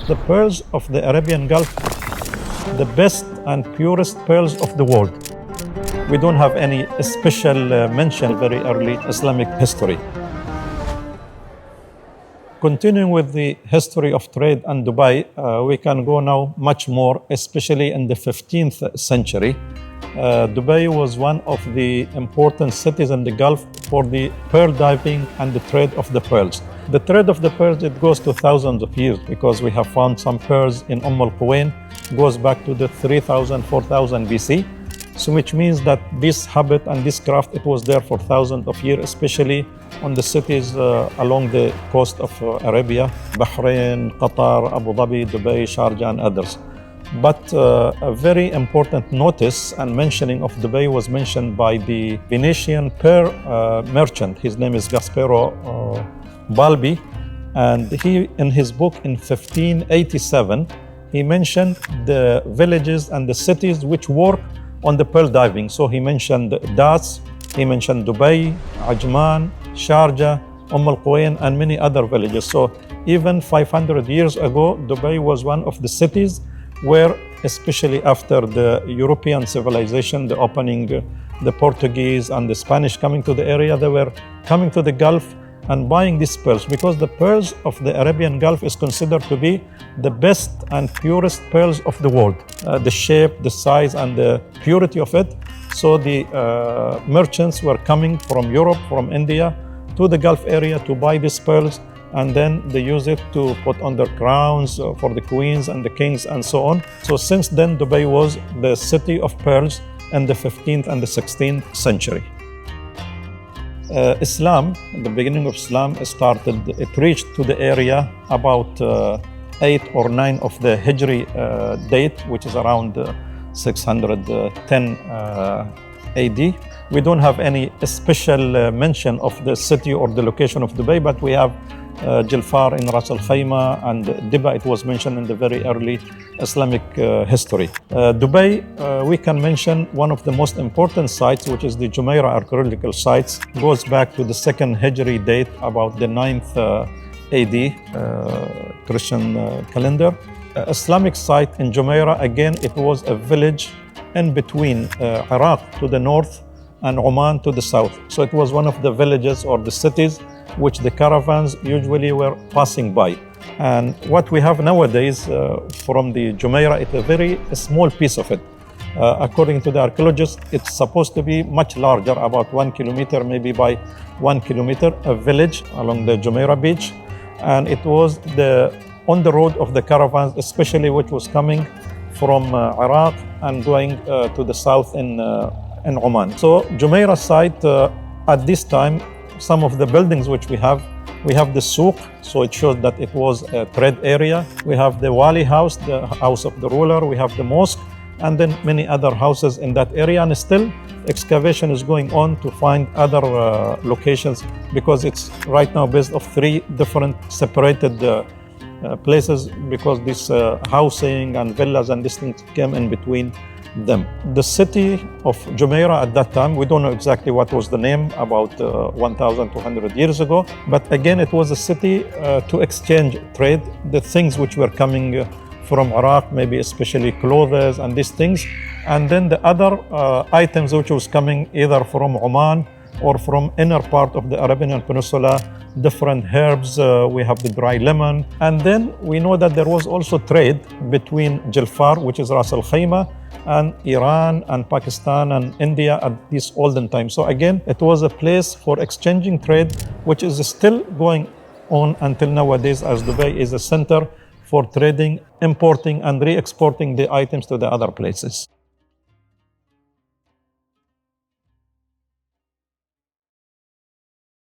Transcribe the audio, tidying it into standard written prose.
The pearls of the Arabian Gulf, the best and purest pearls of the world. We don't have any special mention very early Islamic history. Continuing with the history of trade and Dubai, we can go now much more, especially in the 15th century. Dubai was one of the important cities in the Gulf for the pearl diving and the trade of the pearls. The trade of the pearls, it goes to thousands of years because we have found some pearls in Al-Quwain, goes back to the 3000, 4000 BC. So which means that this habit and this craft, it was there for thousands of years, especially on the cities along the coast of Arabia, Bahrain, Qatar, Abu Dhabi, Dubai, Sharjah, and others. But a very important notice and mentioning of Dubai was mentioned by the Venetian pearl merchant. His name is Gustavo Balbi, and he, in his book in 1587, he mentioned the villages and the cities which work on the pearl diving. So he mentioned Das, he mentioned Dubai, Ajman, Sharjah, Al-Quwain, and many other villages. So even 500 years ago, Dubai was one of the cities where, especially after the European civilization, the opening, the Portuguese and the Spanish coming to the area, they were coming to the Gulf and buying these pearls because the pearls of the Arabian Gulf is considered to be the best and purest pearls of the world. The shape, the size, and the purity of it. So the merchants were coming from Europe, from India, to the Gulf area to buy these pearls, and then they use it to put on their crowns for the queens and the kings and so on. So since then, Dubai was the city of pearls in the 15th and the 16th century. Islam, the beginning of Islam started, it reached to the area about 8 or 9 of the Hijri date, which is around 610 AD. We don't have any special mention of the city or the location of Dubai, but we have Jilfar in Ras Al Khaimah, and Diba, it was mentioned in the very early Islamic history. Dubai, we can mention one of the most important sites, which is the Jumeirah archaeological sites, goes back to the 2nd Hijri date, about the 9th AD Christian calendar. Islamic site in Jumeirah, again, it was a village in between Iraq to the north and Oman to the south. So it was one of the villages or the cities which the caravans usually were passing by. And what we have nowadays from the Jumeirah, it's a very small piece of it. According to the archaeologists, it's supposed to be much larger, about 1 kilometer, maybe by 1 kilometer, a village along the Jumeirah beach. And it was on the road of the caravans, especially which was coming from Iraq and going to the south in Oman. So Jumeirah site, at this time, some of the buildings which we have the souk, so it shows that it was a trade area. We have the wali house, the house of the ruler. We have the mosque, and then many other houses in that area. And still, excavation is going on to find other locations, because it's right now based of 3 different separated places, because this housing and villas and these things came in between them. The city of Jumeirah at that time, we don't know exactly what was the name, about 1,200 years ago, but again it was a city to exchange trade, the things which were coming from Iraq, maybe especially clothes and these things, and then the other items which was coming either from Oman or from inner part of the Arabian Peninsula, different herbs, we have the dry lemon. And then we know that there was also trade between Jilfar, which is Ras Al Khaimah, and Iran and Pakistan and India at this olden time. So again, it was a place for exchanging trade, which is still going on until nowadays, as Dubai is a center for trading, importing and re-exporting the items to the other places.